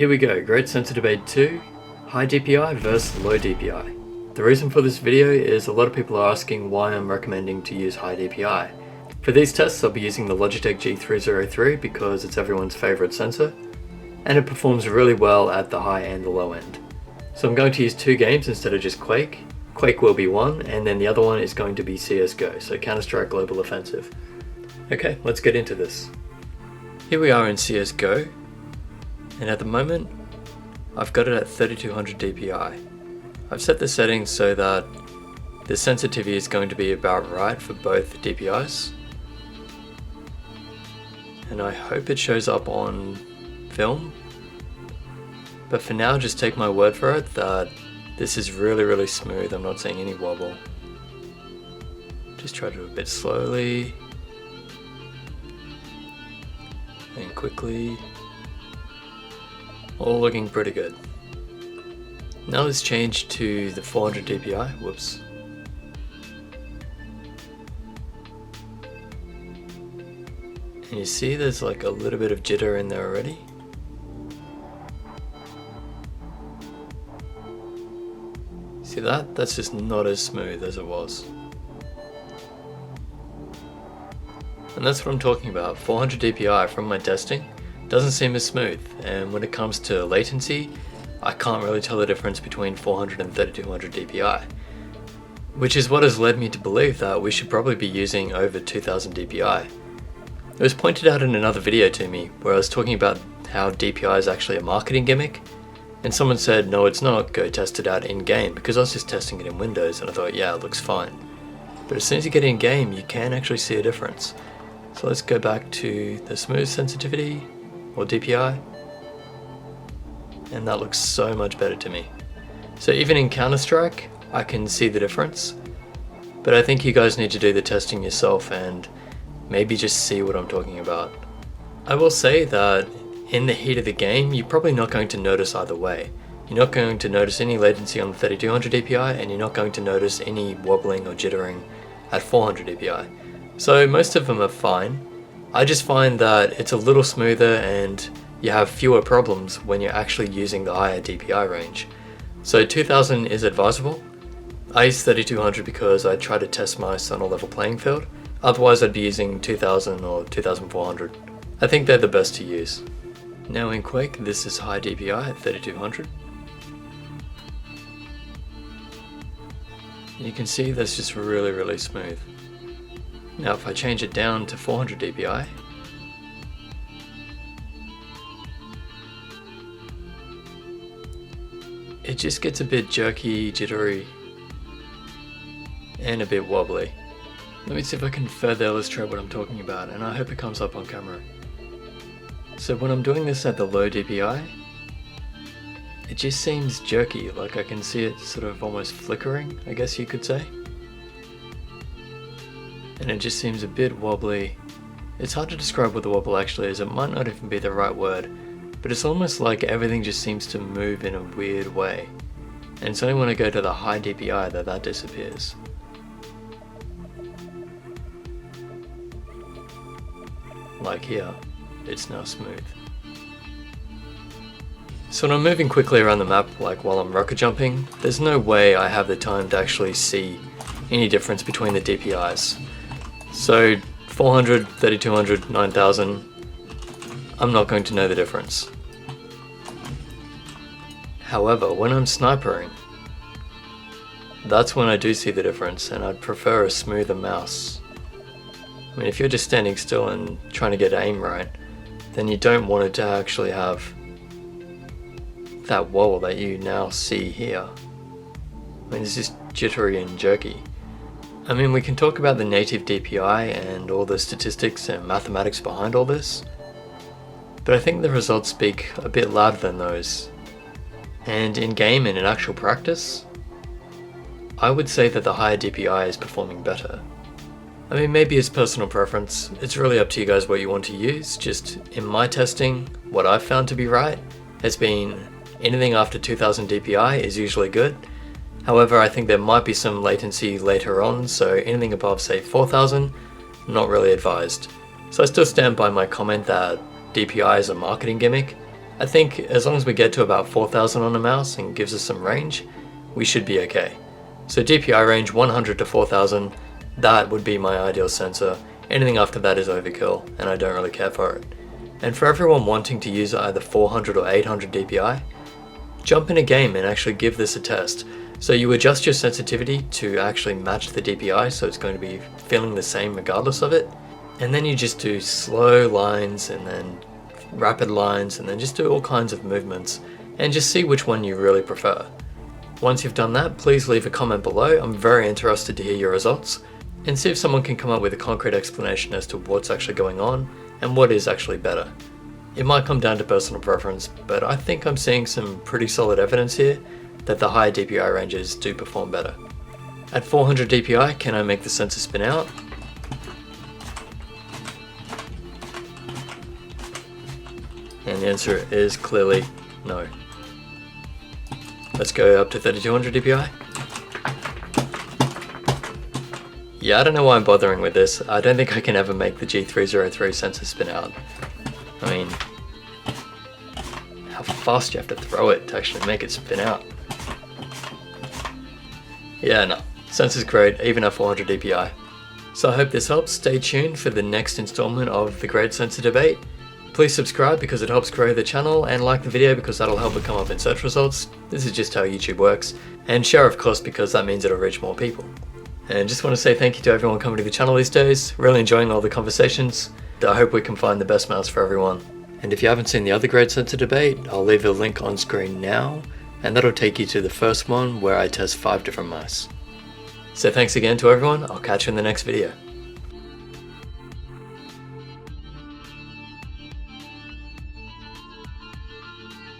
Here we go, great sensor debate 2, high DPI versus low DPI. The reason for this video is a lot of people are asking why I'm recommending to use high DPI. For these tests I'll be using the Logitech G303 because it's everyone's favourite sensor, and it performs really well at the high and the low end. So I'm going to use two games instead of just Quake. Quake will be one, and then the other one is going to be CSGO, so Counter-Strike Global Offensive. Okay, let's get into this. Here we are in CSGO. And at the moment, I've got it at 3200 DPI. I've set the settings so that the sensitivity is going to be about right for both DPIs. And I hope it shows up on film. But for now, just take my word for it that this is really smooth. I'm not seeing any wobble. Just try to do it a bit slowly. And quickly. All looking pretty good. Now let's change to the 400 DPI. Whoops. And you see there's like a little bit of jitter in there already. See that? That's just not as smooth as it was. And that's what I'm talking about. 400 DPI from my testing doesn't seem as smooth, and when it comes to latency, I can't really tell the difference between 400 and 3200 DPI, which is what has led me to believe that we should probably be using over 2000 DPI. It was pointed out in another video to me where I was talking about how DPI is actually a marketing gimmick, and someone said, no it's not, go test it out in game, because I was just testing it in Windows and I thought, yeah, it looks fine. But as soon as you get in game, you can actually see a difference. So let's go back to the smooth sensitivity, or DPI, and that looks so much better to me. So even in Counter-Strike, I can see the difference, but I think you guys need to do the testing yourself and maybe just see what I'm talking about. I will say that in the heat of the game, you're probably not going to notice either way. You're not going to notice any latency on the 3200 DPI, and you're not going to notice any wobbling or jittering at 400 DPI. So most of them are fine. I just find that it's a little smoother and you have fewer problems when you're actually using the higher DPI range. So 2000 is advisable. I use 3200 because I try to test mice on a level playing field. Otherwise I'd be using 2000 or 2400. I think they're the best to use. Now in Quake, this is high DPI at 3200. You can see that's just really smooth. Now if I change it down to 400 DPI, it just gets a bit jerky, jittery, and a bit wobbly. Let me see if I can further illustrate what I'm talking about, and I hope it comes up on camera. So when I'm doing this at the low DPI, it just seems jerky, like I can see it sort of almost flickering, I guess you could say. And it just seems a bit wobbly. It's hard to describe what the wobble actually is, it might not even be the right word, but it's almost like everything just seems to move in a weird way. And it's only when I go to the high DPI that disappears. Like here, it's now smooth. So when I'm moving quickly around the map, like while I'm rocket jumping, there's no way I have the time to actually see any difference between the DPIs. So 400, 3200, 9000, I'm not going to know the difference. However, when I'm snipering, that's when I do see the difference, and I'd prefer a smoother mouse. I mean, if you're just standing still and trying to get aim right, then you don't want it to actually have that wobble that you now see here. I mean, it's just jittery and jerky. I mean, we can talk about the native DPI and all the statistics and mathematics behind all this, but I think the results speak a bit louder than those. And in game and in actual practice, I would say that the higher DPI is performing better. I mean, maybe it's personal preference, it's really up to you guys what you want to use. Just in my testing, what I've found to be right has been anything after 2000 DPI is usually good. However, I think there might be some latency later on, so anything above say 4000, not really advised. So I still stand by my comment that DPI is a marketing gimmick. I think as long as we get to about 4000 on a mouse and gives us some range, we should be okay. So DPI range 100 to 4000, that would be my ideal sensor. Anything after that is overkill, and I don't really care for it. And for everyone wanting to use either 400 or 800 DPI, jump in a game and actually give this a test. So you adjust your sensitivity to actually match the DPI, so it's going to be feeling the same regardless of it. And then you just do slow lines and then rapid lines and then just do all kinds of movements and just see which one you really prefer. Once you've done that, please leave a comment below. I'm very interested to hear your results and see if someone can come up with a concrete explanation as to what's actually going on and what is actually better. It might come down to personal preference, but I think I'm seeing some pretty solid evidence here that the higher DPI ranges do perform better. At 400 DPI, can I make the sensor spin out? And the answer is clearly no. Let's go up to 3200 DPI. Yeah, I don't know why I'm bothering with this. I don't think I can ever make the G303 sensor spin out. I mean, how fast do you have to throw it to actually make it spin out? Yeah, no, sensor's great, even at 400 DPI. So I hope this helps. Stay tuned for the next installment of the Grade Sensor Debate. Please subscribe because it helps grow the channel, and like the video because that'll help it come up in search results. This is just how YouTube works. And share, of course, because that means it'll reach more people. And just want to say thank you to everyone coming to the channel these days. Really enjoying all the conversations. I hope we can find the best mouse for everyone. And if you haven't seen the other Grade Sensor Debate, I'll leave a link on screen now, and that'll take you to the first one where I test 5 different mice. So thanks again to everyone. I'll catch you in the next video.